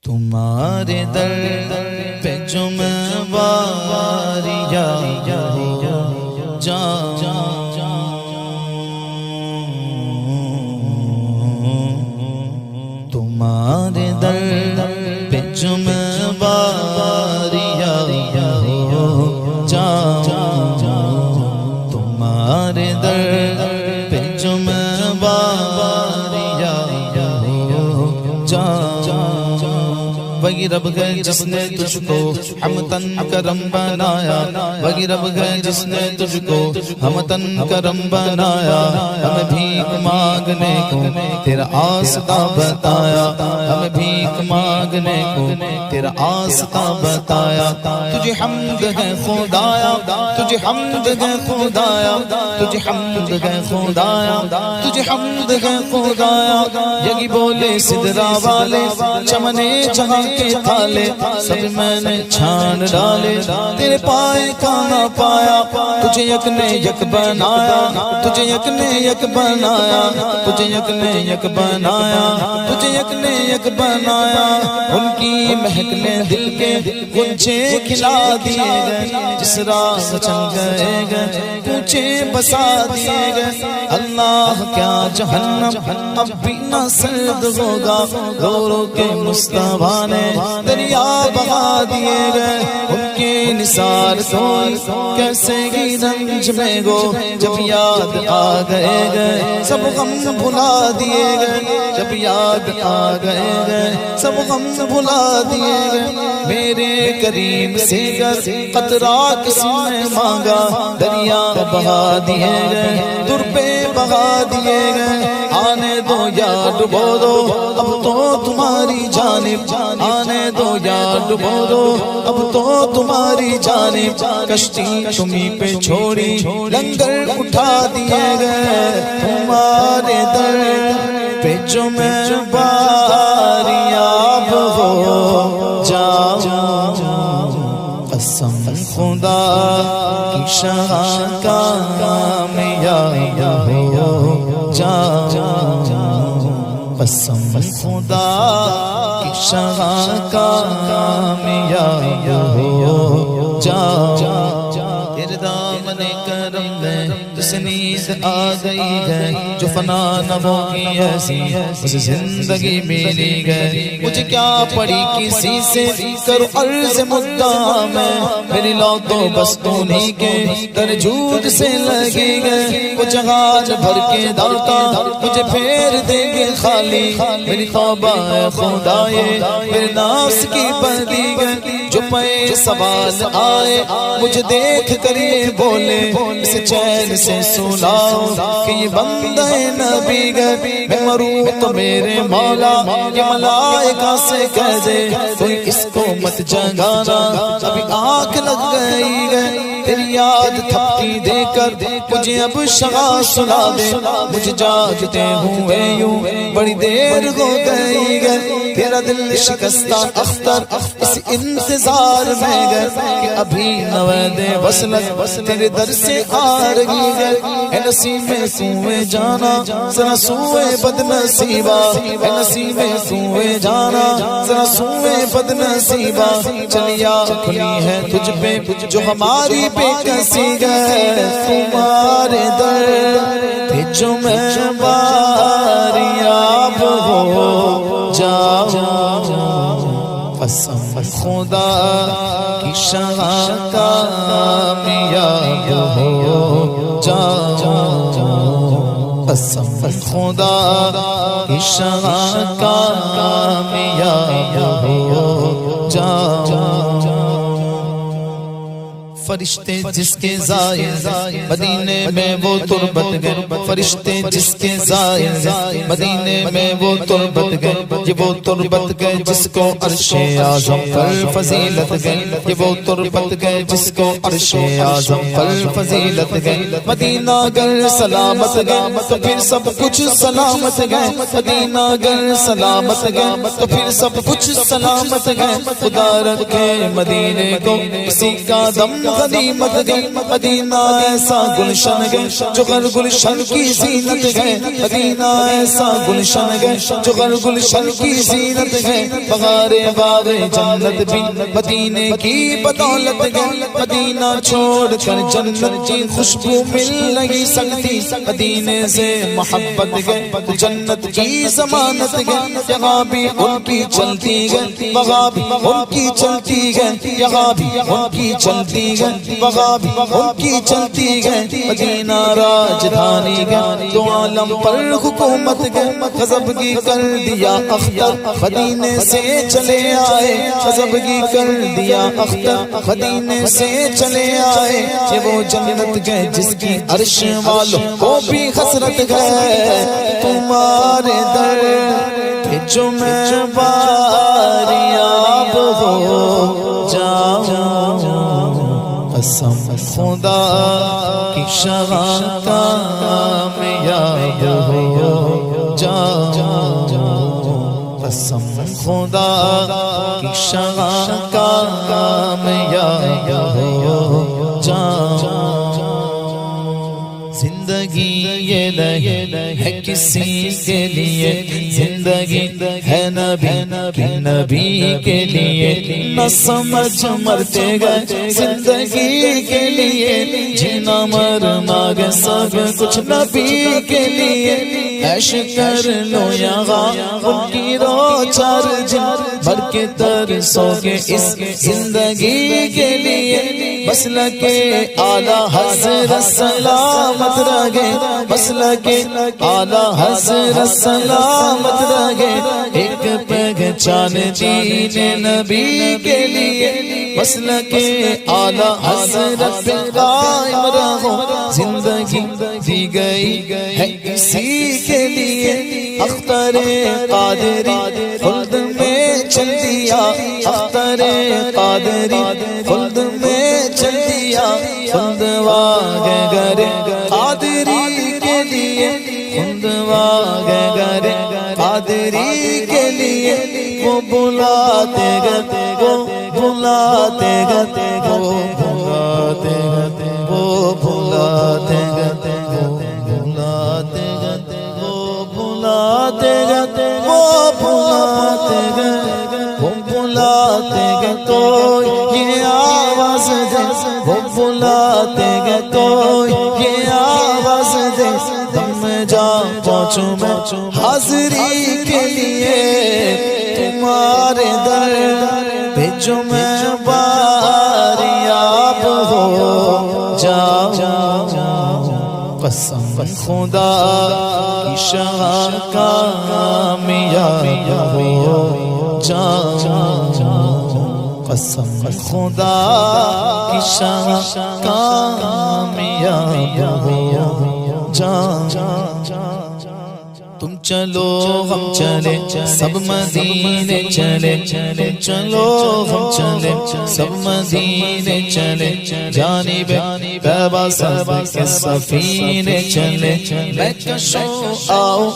تمہارے در پہ جو میں واریہ تمہارے در پہ جو میں واریہ تمہارے در پہ جو میں واریہ وہی رب ہے جس نے تجھ کو ہمتن کرم بنایا، وہی رب ہے جس نے تجھ کو ہمتن کرم بنایا، ہمیں بھیک مانگنے کو تیرا آستہ بتایا، ہمیں بھیک مانگنے کو تیرا آستہ بتایا۔ تجھے حمد ہے خدایا، تجھے حمد ہے خدایا، تجھے حمد ہے خدایا، تجھے حمد ہے خدایا۔ یہی بولے سدرا والے چمنے جہاں کے تالے سب میں نے چھان ڈالے، تیرے پائے کھانا پایا، تجھے یک نے یک بنایا، تجھے یک نے یک بنایا، تجھے یک نے یک بنایا، تجھے یک نے یک بنایا۔ ان کی مہک نے دل کے گنچے کھلا دیے گئے، جس راہ چل گئے گئے کوچے بسا دیے گئے۔ اللہ کیا جہنم اب بھی نہ سرد ہوگا، رو رو کے مصطفیٰ نے دریا بہا دیے گئے۔ ان کے نثار تو کیسے ہی رنج میں گو، جب یاد آ گئے گئے سب غم بھلا دیے گئے، جب یاد آ گئے گئے سب غم بھلا دیے گئے۔ میرے کریم سے گر قطرہ کسی نے مانگا، دریا بہا دیے گئے، در پہ بہا دیے گئے۔ آنے دو یا ڈبو دو اب تو تمہاری جانب، آنے دو یا ڈبو دو اب تو تمہاری جانب۔ کشتی تمہیں پہ چھوڑی لنگر اٹھا دیے گئے، تمہارے در پہ جو میں باریاب ہو جاؤں، قسم خدا کی شاہ کامیاب ہو جاؤں، قسم خدا کی شاہ کامیاب ہو جاؤں۔ تیرے دامن کرم میں جس نیند آ گئی ہے، جو فنا نہ ہوگی ایسی اسے زندگی ملی گئی۔ مجھے کیا پڑی کسی سے کرو عرض مدعا میں، میری لو تو بس تونی کے درجود سے لگی گئے۔ وہ جہاز بھر کے داتا مجھے پھیر دیں گے خالی، میری توبہ ہے خدائے میرے نفس کی بدی گئے۔ جو پہ سوال آئے مجھے دیکھ کر یہ بولے، اسے چین سے سناؤ کہ یہ بندہ نبی گئے۔ میں مروں تو میرے مولا یہ ملائکہ سے کہہ دے، کوئی اس کو مت جگانا ابھی آنکھ لگ گئی گئے۔ تیری یاد تھپکی دے کر مجھے اب شغا سنا دے، مجھے جاگتے ہوئے یوں بڑی دیر ہو گئی گئے۔ تیرا دل شکستہ اختر اس انتظار میں گئے کہ ابھی نوید وصلت تیرے در سے آ رہی ہے۔ اے نصیب سوئے جانا ذرا سوئے بد نصیبہ، اے نصیب سوئے جانا ذرا سوئے بد نصیبہ۔ چلیا کھلی ہے تجھ پہ جو ہماری بے کسی گئے، تمہارے در پہ جو میں باریاب ہو جاؤں، قسم خدا کی شاہ کامیاب ہو جاؤں، قسم خدا کی شاہ کامیاب ہو جاؤں۔ فرشتے جس کے زائر مدینے میں وہ تربت گئے، فرشتے جس کے زائر مدینے میں وہ تربت گئے، یہ وہ تربت گئے جس کو عرش اعظم پر فضیلت گئے، یہ وہ تربت گئے جس کو عرش اعظم پر فضیلت گئے۔ مدینہ اگر سلامت گئے تو پھر سب کچھ سلامت گئے، مدینہ اگر سلامت گئے تو پھر سب کچھ سلامت گئے۔ خدا رکھے مدینے کو کسی کا دم غنیمت گئے مدینہ ایسا گلشن گئے جو غر گلشن کی زینت گئے مدینہ ایسا گلشن گئے جو غر گلشن کی زینت گئے بغار باغ جنت بھی مدینے کی بدولت گئے مدینہ چھوڑ کر جنت کی خوشبو مل نہیں سکتی مدینے سے محبت گئے جنت کی ضمانت گئے یہاں بھی ان کی چلتی گئے وہاں بھی ان کی چلتی گئے یہاں بھی ان کی چلتی گئے وہاں بھی ان کی چلتی گئے مدینہ راجدھانی گئے دو عالم پر حکومت گئے غضبگی کر دیا اختر مدینے سے چلے آئے غضبگی کر دیا اختر مدینے سے چلے آئے یہ وہ جنت گئے جس کی عرش والوں کو بھی حسرت گئے تمہارے در پہ جو میں باریاب ہو جاؤں قسم خدا کی شرح کامیاب ہو جاؤں قسم خدا کی شرح کامیاب ہو جاؤں زندگی یہ نہیں ہے کسی کے لیے زندگی ہے نبی کے لیے نہ سمجھ مرتے گئے زندگی کے لیے جینا مرنا گئے سب کچھ نبی کے لیے عیش کر لو یہاں ان کی رو چار جن بھر کے ترسو کے اس زندگی کے لیے مسلک اعلی حضرت سلامت رہے مسلک اعلی حضرت سلامت رہے ایک پہچان دین نبی کے لیے مسلک اعلی حضرت پہ قائم رہو زندگی دی گئی ہے کسی کے لیے اختر قادری خلد میں چل دیا اختر قادری خلد میں چل دیا خلد واگے گرے قادری کے لیے خلد واگے گرے قادری کے لیے وہ بلاتے گتے وہ بلاتے گتے وہ بلاتے گتے وہ بلاتے گتے وہ بلاتے گتے وہ بلاتے گتے وہ بلاتے گتے وہ بلاتے گے تو یہ آواز دے وہ بلاتے گے تو یہ آواز دے دم جا پہنچوں میں حاضری کے لیے تمہارے در پہ جو میں باریاب ہو جاؤں قسم خدا کی شرح کامیاب ہو جاؤں قسم خدا کی شرح کامیاب ہو جاؤں تم چلو ہم چلے سب مدینے چلے چلو ہم چلے سب مدینے چلے جانب طیبہ سب کے سفینے چلے میں کشوں آؤ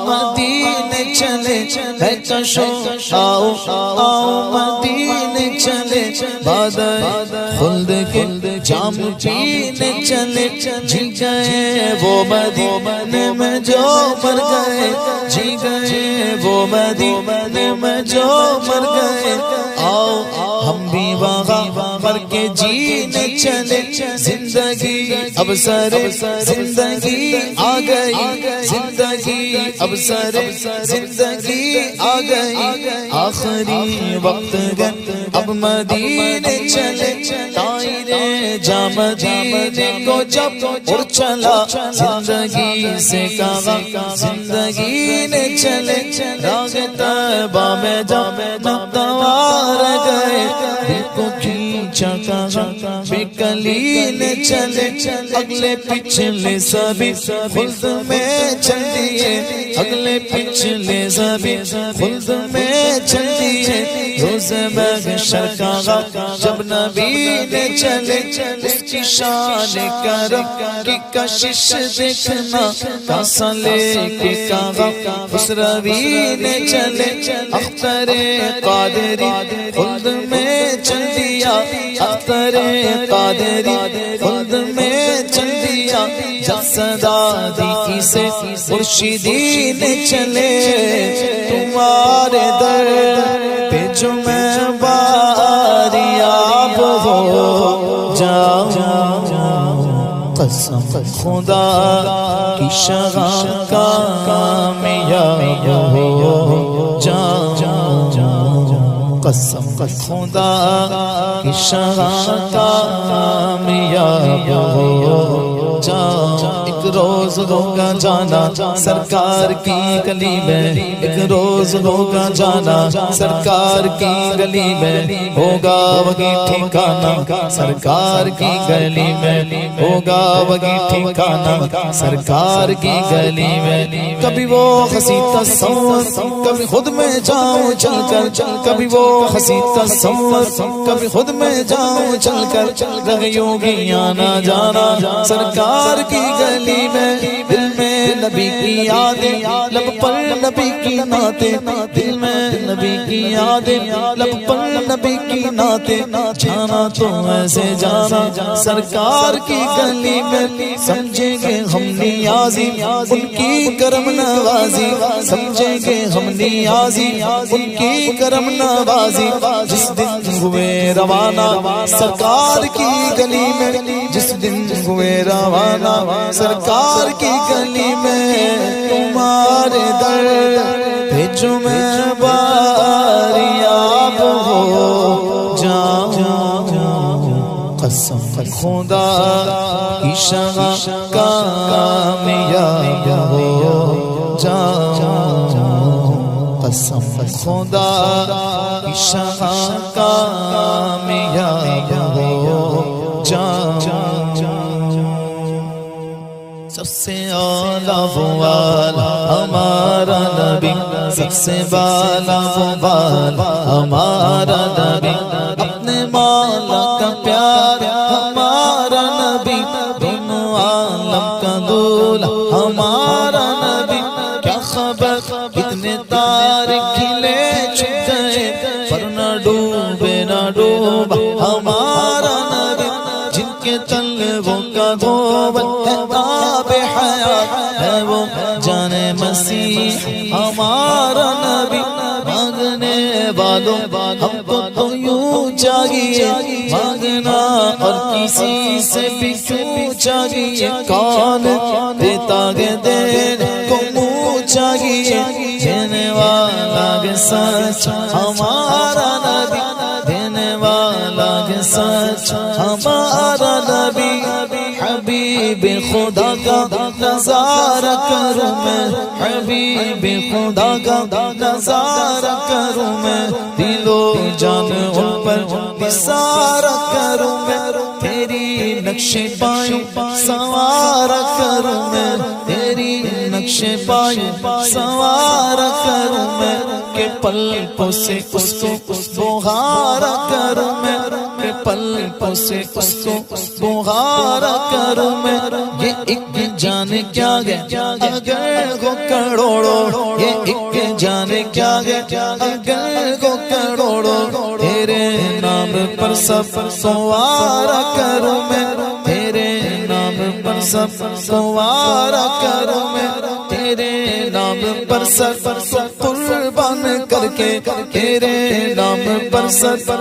مدینے چلے میں کشوں آؤ مدینے چلے بادل خلد کے جام پینے چلے جی گئے وہ مدینے میں جو مر گئے جی گئے وہ مدینے میں جو مر گئے آؤ ہم بھی وہاں مر کے جینے چلے زندگی اب سر زندگی آ گئی زندگی اب سر زندگی آ گئی آخری وقت گئے اب مدینے چلے تائرے جا مدینے کو جب اڑ چلا زندگی سے کہا زندگی نے چلے راگ طیبہ میں جب نقدوار گئے دل کو کھینچا کہا بے کلی نے چلے اگلے پچھلے سبھی خلد میں چل دیے اگلے پچھلے سبھی خلد میں چل دیے روز محشر کہا جب نبی نے چلے اس کی شان کرم کی کشش دیکھنا کاسا لے کے کہا اس روی نے چلے اختر قادری خلد میں چل دیا اختر قادری خلد میں چل دیا جب صدا دی سے مرشدی نے چلے تمہارے در پہ جو میں باریاب ہو جاؤں قسم خدا کی شغاں کامیاب ہو جاؤں قسم خدا کی شغاں کامیاب ہو جاؤں ایک روز ہوگا جانا سرکار کی گلی میں ایک روز ہوگا جانا سرکار کی گلی میں ہوگا وہی ٹھکانا سرکار کی گلی میں ہوگا وہی ٹھکانا سرکار کی گلی میں کبھی وہ ہنسی تصور کبھی خود میں جاؤں چل کر کبھی وہ ہنسی تصور کبھی خود میں جاؤں چل کر رہیوں گی آنا جانا سرکار کی گلی میں دل میں نبی کی یادیں لب پر نبی کی نعتیں دل میں نبی کی یادیں لب پر نبی کی نعتیں جانا تو ایسے جانا سرکار کی گلی میں سمجھیں گے ہم نیازی ان کی کرم نوازی سمجھیں گے ہم نیازی ان کی کرم نوازی جس دن ہوئے روانہ سرکار کی گلی میں جس دن ہوئے روانہ سرکار کی گلی میں تمہارے در پہ جو میں باریاب ہو جاؤں قسم خدا کی شغاں کامیاب ہو جاؤں قسم خدا کی شغاں کامیاب ہو جاؤں سب سے اعلیٰ وہ والا ہمارا نبی سب سے بالا وہ والا ہمارا نبی اپنے مولا کا پیار ہمارا نبی دونوں عالم کا دولہ ہمارا نبی کیا خبر کتنے تارے کھلے چھپ گئے پر نہ ڈوبے نہ ڈوبا ہمارا نبی جن کے طلبوں کا دھوبل ہے وہ جان مسیح ہمارا نبی مانگنے والوں ہم کو تو یوں چاہیے مانگنا اور کسی سے بھی کیوں چاہیے کون دیتا گے دینے کو منہ چاہیے دینے والا گے سچ ہمارا نبی دینے والا گے سچ ہمارا نبی حبیب خدا کا نظارہ کروں میں حبیب خدا کا نظارہ کروں میں دل و جان ان پر نثار کروں میں تیری نقش پائیں سوار کروں میں تیری نقش پائیں سوار کروں میں کہ پلکوں سے اس کو بہار کروں میں کہ پلکوں سے اس کو بہار کروں میں یہ ایک جان کیا گیا اگر وہ کروڑوں یہ ایک جان کیا گیا اگر وہ کروڑوں تیرے نام پر سب سوار کروں میں تیرے نام پر سب سوار کروں میں تیرے نام پر سب قربان کر کے تیرے نام پر سب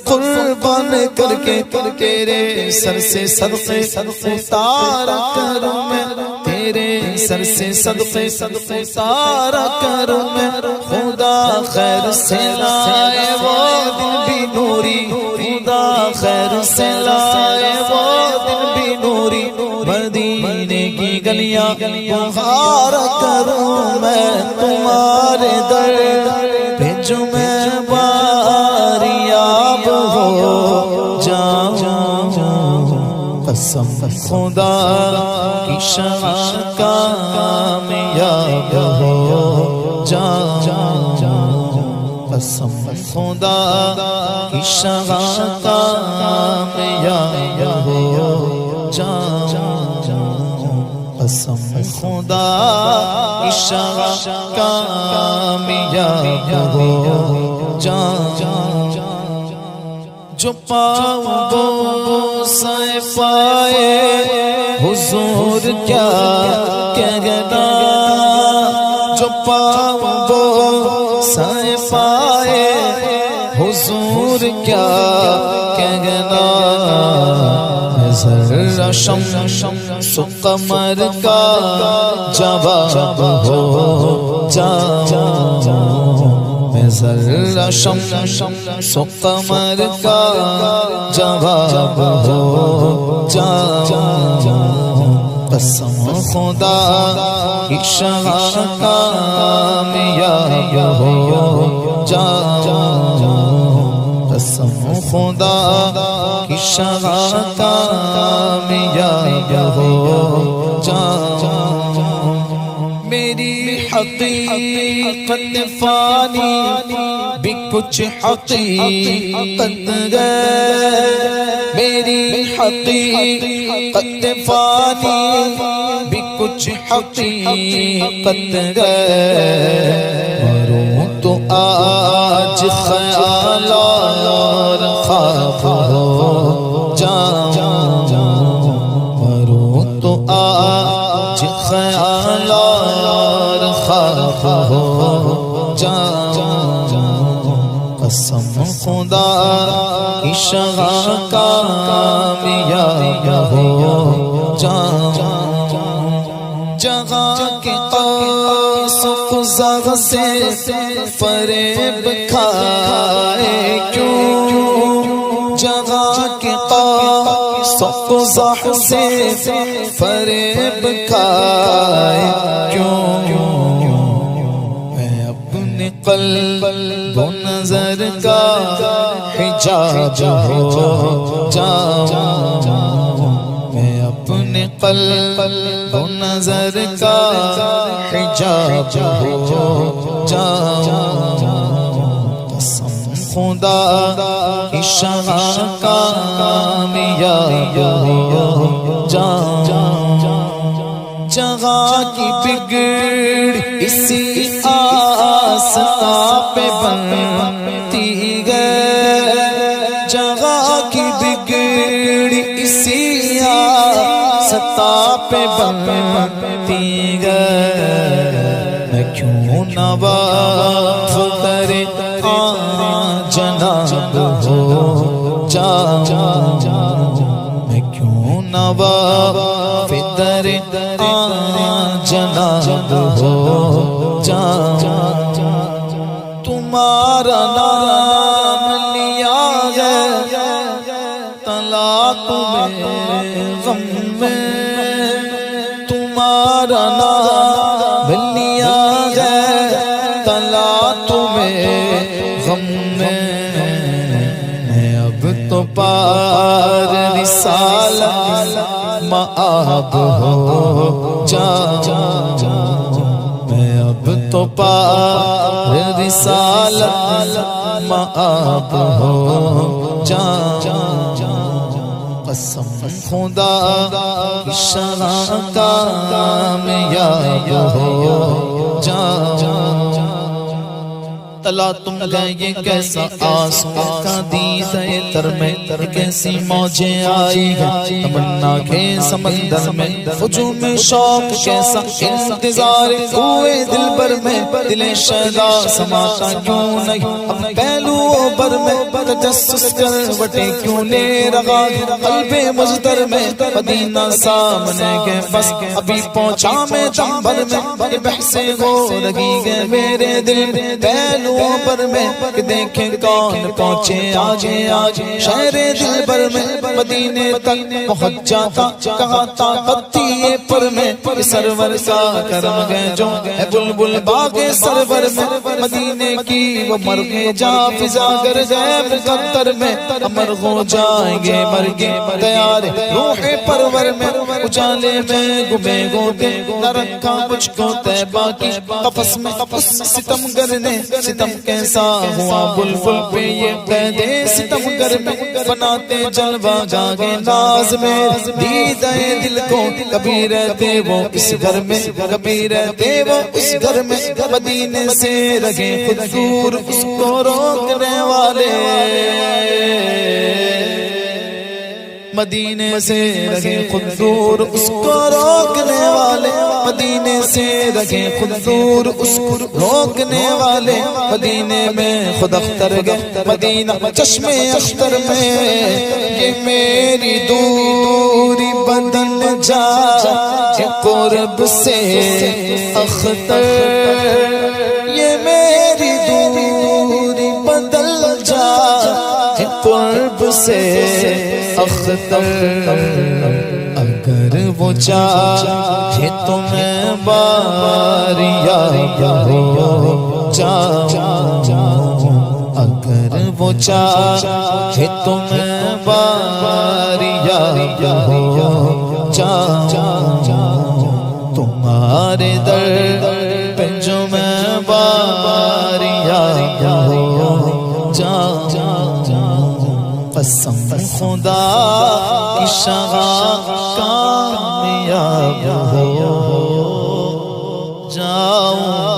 قربان کر کے تیرے سر سے صدقے اتارا کروں میں تیرے سر سے صدقے اتارا کروں میں خدا خیر سے لائے وہ دن بھی نوری خدا خیر سے لائے وہ دن بھی نوری مدینے کی گلیاں بہار کروں میں تمہارے در پہ جو میں باریاب ہو جاؤں قسم خدا کی شغاں کامیاب ہو جاؤں قسم خدا کی شغاں کامیاب ہو جاؤں قسم خدا کی شغاں کامیاب ہو جاؤں جو پاؤں بوسہ پائے حضور کیا کہنا، جو پاؤں بوسہ پائے حضور کیا کہنا، ذرا شمس قمر کا جواب ہو جاؤں، میں ذرا شمس قمر کا جواب ہو جاؤں، قسم خدا کی شاہ کامیاب ہو جاؤں، قسم خدا کی شاہ کامیاب ہو جاؤں، میری حقیقت فانی بھی کچھ حقیقت ہے، میری حقیقت فانی بھی کچھ حقیقت ہے، مروں تو آج خیال اور خواب ہو جاؤں، مروں تو آج خیال اور خواب ہو جاؤں، قسم خدا کی شاہ کامیاب ہو جاؤں، جہاں کے قوس و قزح سے فریب کھائے کیوں، جہاں کے قوس و قزح سے فریب کھائے کیوں، میں اپنے قلب و نظر کا حجاب ہو جاؤں، میں اپنے قلب و نظر کا حجاب ہو جاؤں، قسم خدا کی شاہ کامیاب ہو جاؤں، جہاں کی بگڑ اسی آستہ پہ بنتی ہے، جہاں کی بگڑ اسی آستہ پہ بنتی ہے، میں کیوں نہ وقف کرے جناب ہو جاؤں، میں کیوں نہ وقف کرے جناب ہو جاؤں، تمہارا نام لیا ہے تلا تمہیں غم میں، تمہارا نام لیا ہے تلا تمہیں غم میں، میں اب تو پار رسالت مآب ہو جاؤں، میں اب تو پار رسالت مآب ہو جاؤں، قسم خدا کی شاہ کامیاب ہو جاؤں، تلا تم گئے یہ کیسا آنسو کا دید تر میں، کیسی موجیں آئی ہیں تمنا کے سمندر میں، ہجوم شوق کیسا انتظار ہوئے دل بر میں، دل شیدا سماتا کیوں نہیں اب پہلو بر میں، تجسس کروٹیں کیوں لے رہا قلب مزدر میں، مدینہ سامنے گئے بس ابھی پہنچا میں دم بھر میں، یہ بحثیں ہو رہی ہے میرے دل میں پہلو پر میں، کہ دیکھیں کون پہنچے آگے آج شہر دل بر میں، مدینے تک پہنچ جاتا کہاں طاقت تھی یہ پر میں، سرور کا کرم گئے جو ہے بلبل باغ سرور میں، مدینے کی وہ مرغے جا فضا گر گئے مقدر میں، امر ہو جائیں گے مرگے تیار روح پرور میں، اجالے میں گمے گوتے نہ رکھا مجھ کو طیبہ کی قفس میں، اس ستم گر نے ستم کیسا ہوا بلبل پہ یہ قیدے ستم گر میں، بناتے جلوہ جاگے ناز میں، دیدہ دل کو کبھی رہتے وہ اس گھر میں، کبھی رہتے وہ اس گھر میں، مدینے سے رہے خود دور اس کو روکنے والے مدینے سے رہے خود دور اس کو روکنے والے، مدینے سے رہے خود دور اس کو روکنے والے، مدینے میں خود اختر گئے مدینہ چشم اختر میں، یہ میری دوری بدل جائے قرب سے اختر، یہ میری دوری بدل جائے قرب سے اختر، اگر وہ چاہے تو میں باریاب ہو جاؤں، اگر وہ چاہے تو میں باریاب ہو جاؤں، تمہارے در پہ جو میں باریاب ہو جاؤں، قسم خدا کی شغاف کامیاب ہو جاؤں۔